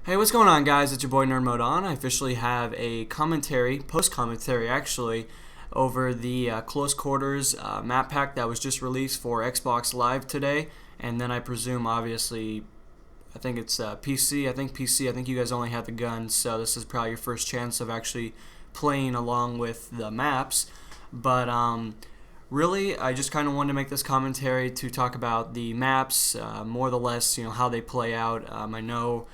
Hey, what's going on, guys? It's your boy Nerd Mode On. I officially have a commentary, post-commentary actually, over the Close Quarters map pack that was just released for Xbox Live today. And then I presume, obviously, I think it's PC. I think you guys only have the guns, so this is probably your first chance of actually playing along with the maps. But really, I just kind of wanted to make this commentary to talk about the maps, more or less, how they play out. I know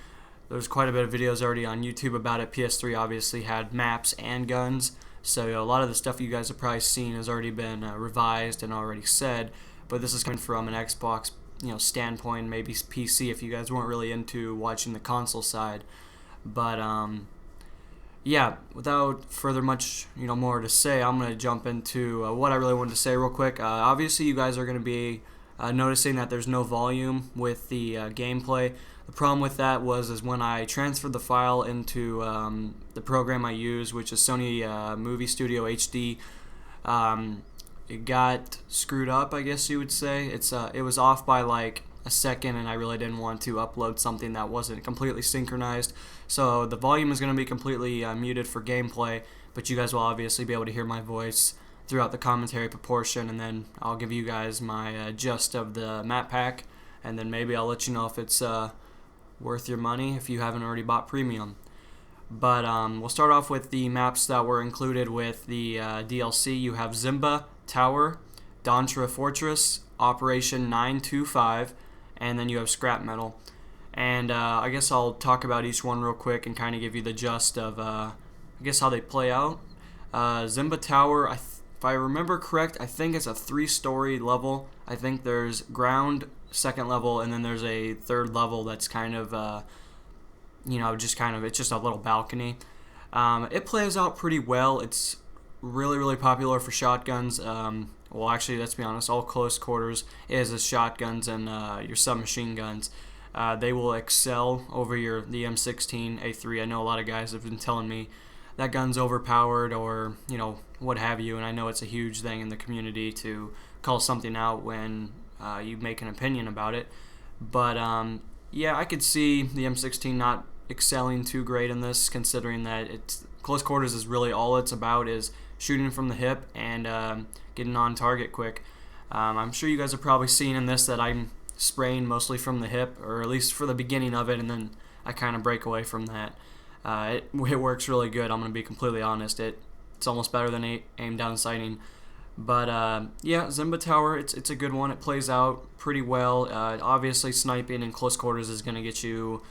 there's quite a bit of videos already on YouTube about it. PS3 obviously had maps and guns, so a lot of the stuff you guys have probably seen has already been revised and already said. But this is coming from an Xbox, standpoint, maybe PC if you guys weren't really into watching the console side. But yeah, without further much, more to say, I'm gonna jump into what I really wanted to say real quick. Obviously, you guys are gonna be noticing that there's no volume with the gameplay. The problem with that is when I transferred the file into the program I use, which is Sony Movie Studio HD, it got screwed up, I guess you would say. It was off by like a second, and I really didn't want to upload something that wasn't completely synchronized. So the volume is going to be completely muted for gameplay, but you guys will obviously be able to hear my voice throughout the commentary proportion, and then I'll give you guys my gist of the map pack, and then maybe I'll let you know if it's worth your money if you haven't already bought premium. But we'll start off with the maps that were included with the DLC. You have Zimba Tower, Dontra Fortress, Operation 925, and then you have Scrap Metal. And I guess I'll talk about each one real quick and kind of give you the gist of how they play out. Zimba Tower, if I remember correct, I think it's a 3-story level. I think there's ground, second level, and then there's a third level that's kind of it's just a little balcony. It plays out pretty well. It's really popular for shotguns. Well, actually, let's be honest, all close quarters is shotguns and your submachine guns. They will excel over the M16A3. I know a lot of guys have been telling me that gun's overpowered or what have you, and I know it's a huge thing in the community to call something out when you make an opinion about it. But yeah, I could see the M16 not excelling too great in this, considering that it's close quarters is really all it's about is shooting from the hip and getting on target quick. I'm sure you guys have probably seen in this that I'm spraying mostly from the hip, or at least for the beginning of it, and then I kind of break away from that. It works really good. I'm going to be completely honest. It's almost better than aim down sighting. But yeah, Zimba Tower, it's a good one. It plays out pretty well. Obviously, sniping in close quarters is going to get you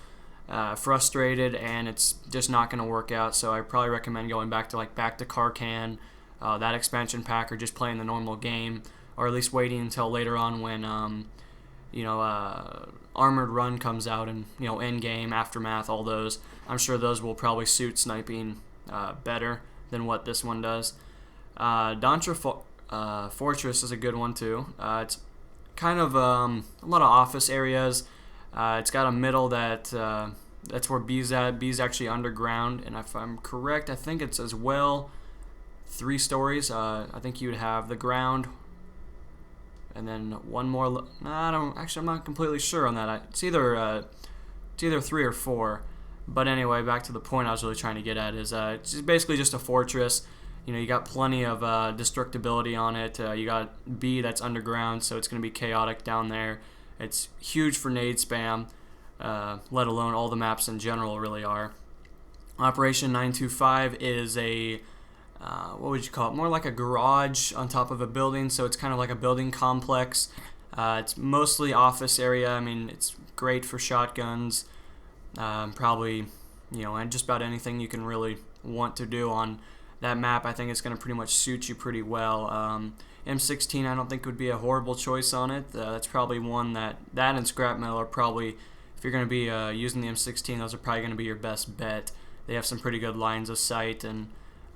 frustrated, and it's just not going to work out. So I probably recommend going back to Karkan, that expansion pack, or just playing the normal game, or at least waiting until later on when Armored Run comes out, and End Game, Aftermath, all those. I'm sure those will probably suit sniping better than what this one does. Dontra Fortress is a good one too. It's kind of a lot of office areas. It's got a middle that's where B's at. B's actually underground, and if I'm correct, I think it's as well 3 stories. I think you would have the ground, and then one more. I'm not completely sure on that. It's either 3 or 4. But anyway, back to the point I was really trying to get at is it's basically just a fortress. You got plenty of destructibility on it. You got B that's underground, so it's going to be chaotic down there. It's huge for nade spam, let alone all the maps in general really are. Operation 925 is a, what would you call it? More like a garage on top of a building, so it's kind of like a building complex. It's mostly office area. I mean, it's great for shotguns. Probably, and just about anything you can really want to do on that map. I think it's going to pretty much suit you pretty well. M16 I don't think would be a horrible choice on it. That's probably one that and Scrap Metal are probably, if you're going to be using the M16, those are probably going to be your best bet. They have some pretty good lines of sight, and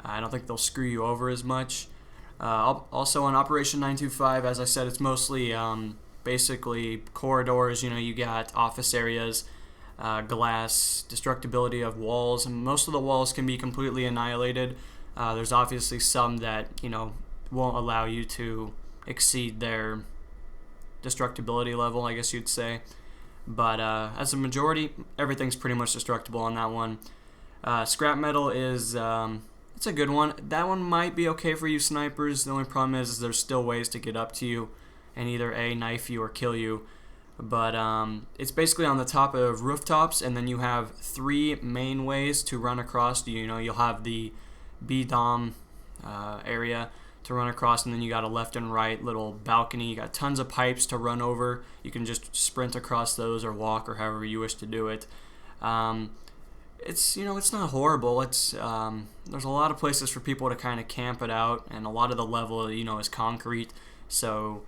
I don't think they'll screw you over as much. Also on Operation 925, as I said, it's mostly basically corridors. You got office areas, glass, destructibility of walls, and most of the walls can be completely annihilated. There's obviously some that won't allow you to exceed their destructibility level, I guess you'd say. But as a majority, everything's pretty much destructible on that one. Scrap metal is it's a good one. That one might be okay for you snipers. The only problem is there's still ways to get up to you and either knife you or kill you. But it's basically on the top of rooftops, and then you have 3 main ways to run across. You'll have the B-dom area to run across, and then you got a left and right little balcony. You got tons of pipes to run over. You can just sprint across those or walk or however you wish to do it. It's not horrible. There's a lot of places for people to kind of camp it out, and a lot of the level is concrete, so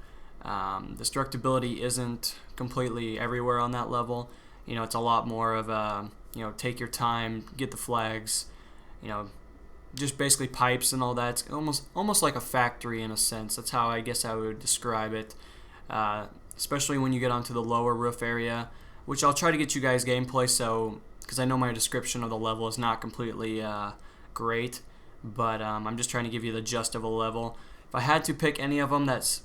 destructibility isn't completely everywhere on that level. It's a lot more of take your time, get the flags, just basically pipes and all that. It's almost like a factory in a sense. That's how I guess I would describe it. Especially when you get onto the lower roof area, which I'll try to get you guys gameplay, so because I know my description of the level is not completely great, but I'm just trying to give you the gist of a level. If I had to pick any of them that's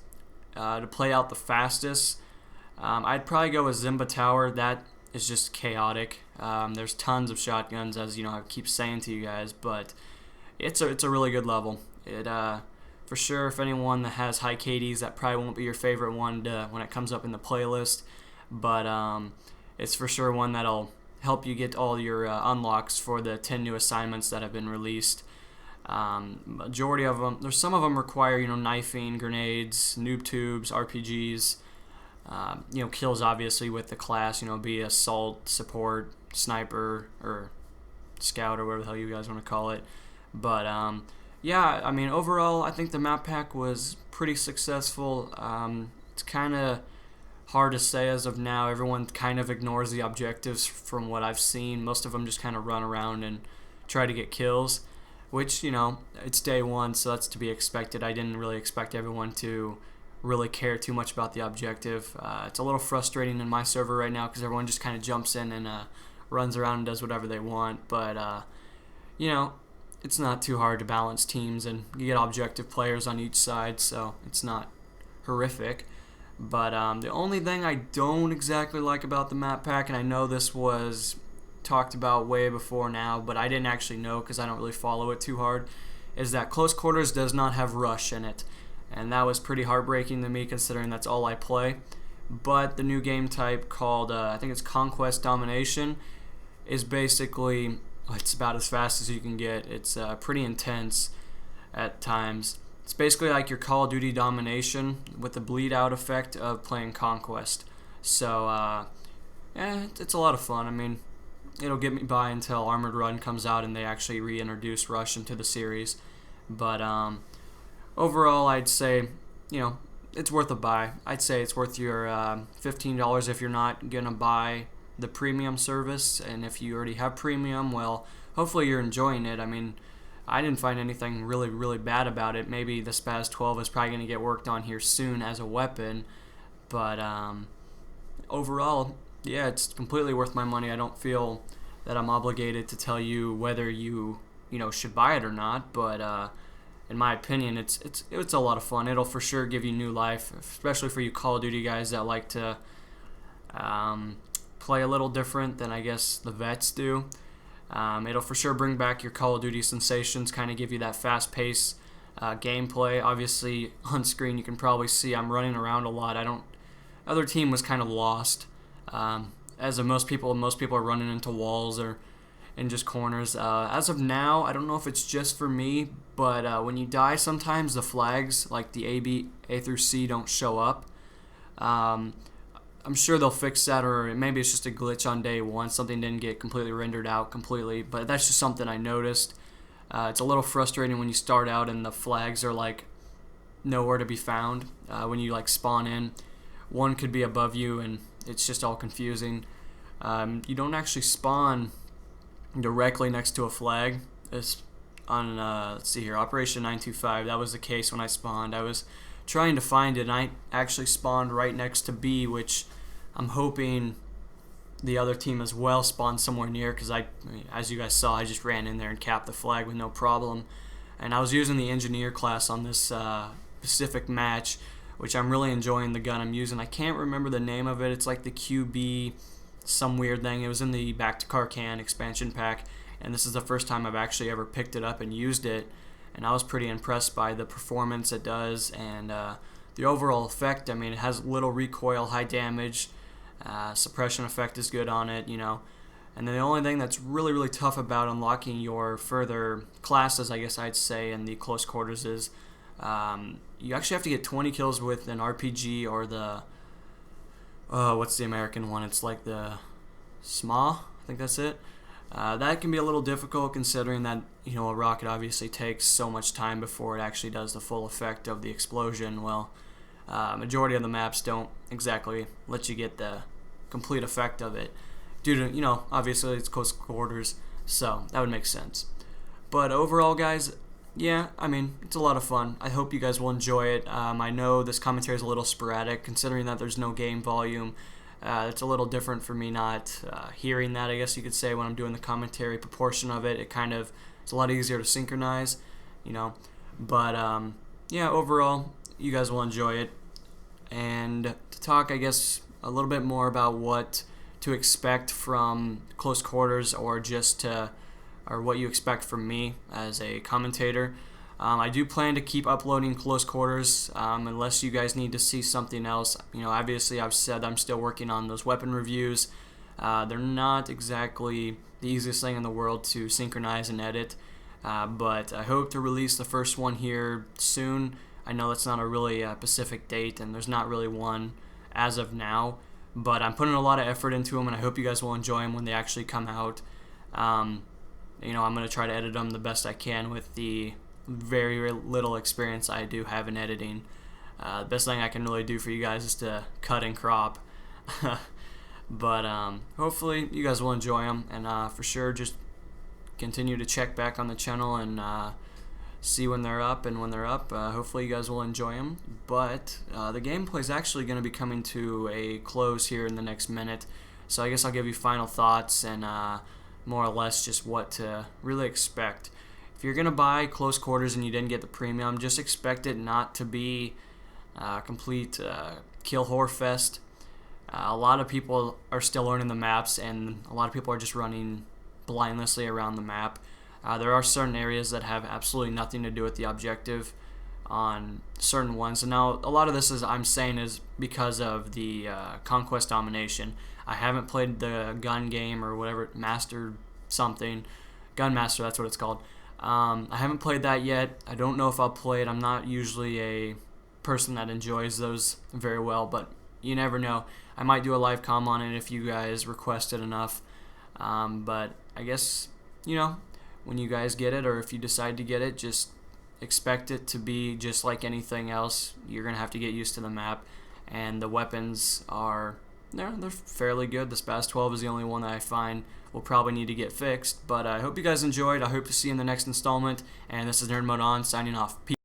to play out the fastest, I'd probably go with Zimba Tower. That is just chaotic. There's tons of shotguns, as I keep saying to you guys, but it's a really good level. It for sure, if anyone that has high KDs, that probably won't be your favorite one when it comes up in the playlist, but it's for sure one that'll help you get all your unlocks for the 10 new assignments that have been released. Majority of them, there's some of them require knifing, grenades, noob tubes, RPGs, kills obviously with the class, be assault, support, sniper, or scout, or whatever the hell you guys want to call it. But yeah, I mean, overall I think the map pack was pretty successful. It's kind of hard to say as of now. Everyone kind of ignores the objectives from what I've seen. Most of them just kind of run around and try to get kills, which, it's day one, so that's to be expected. I didn't really expect everyone to really care too much about the objective. It's a little frustrating in my server right now because everyone just kind of jumps in and runs around and does whatever they want, but it's not too hard to balance teams, and you get objective players on each side, so it's not horrific. But the only thing I don't exactly like about the map pack, and I know this was talked about way before now, but I didn't actually know because I don't really follow it too hard, is that Close Quarters does not have Rush in it. And that was pretty heartbreaking to me considering that's all I play. But the new game type called, I think it's Conquest Domination, is basically, it's about as fast as you can get. It's pretty intense at times. It's basically like your Call of Duty Domination with the bleed out effect of playing Conquest. So, it's a lot of fun. I mean, it'll get me by until Armored Run comes out and they actually reintroduce Rush into the series. But overall, I'd say, it's worth a buy. I'd say it's worth your $15 if you're not going to buy the premium service. And if you already have premium, well, hopefully you're enjoying it. I mean, I didn't find anything really, really bad about it. Maybe the Spaz 12 is probably going to get worked on here soon as a weapon. But overall, yeah, it's completely worth my money. I don't feel that I'm obligated to tell you whether you should buy it or not. But in my opinion, it's a lot of fun. It'll for sure give you new life, especially for you Call of Duty guys that like to play a little different than I guess the vets do. It'll for sure bring back your Call of Duty sensations, kind of give you that fast-paced gameplay. Obviously, on screen you can probably see I'm running around a lot. Other team was kind of lost. As of most people are running into walls or in just corners. As of now, I don't know if it's just for me, but when you die, sometimes the flags, like the A through C, don't show up. I'm sure they'll fix that, or maybe it's just a glitch on day one. Something didn't get completely rendered out completely, but that's just something I noticed. It's a little frustrating when you start out and the flags are like nowhere to be found. When you like spawn in, one could be above you, and it's just all confusing. You don't actually spawn directly next to a flag. It's on let's see here, Operation 925. That was the case when I spawned. I was trying to find it, and I actually spawned right next to B, which I'm hoping the other team as well spawned somewhere near, because as you guys saw, I just ran in there and capped the flag with no problem. And I was using the engineer class on this specific match, which I'm really enjoying the gun I'm using. I can't remember the name of it. It's like the QB some weird thing. It was in the Back to Karkan expansion pack, and this is the first time I've actually ever picked it up and used it, and I was pretty impressed by the performance it does and the overall effect. I mean, it has little recoil, high damage, suppression effect is good on it, and then the only thing that's really, really tough about unlocking your further classes, I guess I'd say, in the close quarters is you actually have to get 20 kills with an RPG or the what's the American one? It's like the SMA, I think that's it. That can be a little difficult considering that a rocket obviously takes so much time before it actually does the full effect of the explosion. Well, majority of the maps don't exactly let you get the complete effect of it due to obviously it's close quarters, so that would make sense. But overall, guys, yeah, I mean, it's a lot of fun. I hope you guys will enjoy it. I know this commentary is a little sporadic, considering that there's no game volume. It's a little different for me not hearing that, I guess you could say, when I'm doing the commentary proportion of it. It's a lot easier to synchronize, But, yeah, overall, you guys will enjoy it. And to talk, I guess, a little bit more about what to expect from close quarters or what you expect from me as a commentator. I do plan to keep uploading close quarters unless you guys need to see something else. Obviously I've said I'm still working on those weapon reviews. They're not exactly the easiest thing in the world to synchronize and edit, but I hope to release the first one here soon. I know that's not a really specific date, and there's not really one as of now, but I'm putting a lot of effort into them, and I hope you guys will enjoy them when they actually come out. I'm going to try to edit them the best I can with the very little experience I do have in editing. The best thing I can really do for you guys is to cut and crop. But hopefully you guys will enjoy them, and for sure just continue to check back on the channel and see when they're up, and when they're up, hopefully you guys will enjoy them. But the gameplay is actually going to be coming to a close here in the next minute, so I guess I'll give you final thoughts and more or less just what to really expect. If you're going to buy close quarters and you didn't get the premium, just expect it not to be a complete kill whore fest. A lot of people are still learning the maps, and a lot of people are just running blindlessly around the map. There are certain areas that have absolutely nothing to do with the objective on certain ones, and now a lot of this I'm saying is because of the conquest domination. I haven't played the gun game or whatever, Master something, Gun Master, that's what it's called. I haven't played that yet. I don't know if I'll play it. I'm not usually a person that enjoys those very well, but you never know. I might do a live comm on it if you guys request it enough. But I guess, when you guys get it, or if you decide to get it, just expect it to be just like anything else. You're going to have to get used to the map, and the weapons are, they're fairly good. The Spaz 12 is the only one that I find will probably need to get fixed, but I hope you guys enjoyed. I hope to see you in the next installment, and this is Nerd Mode On, signing off. Peace.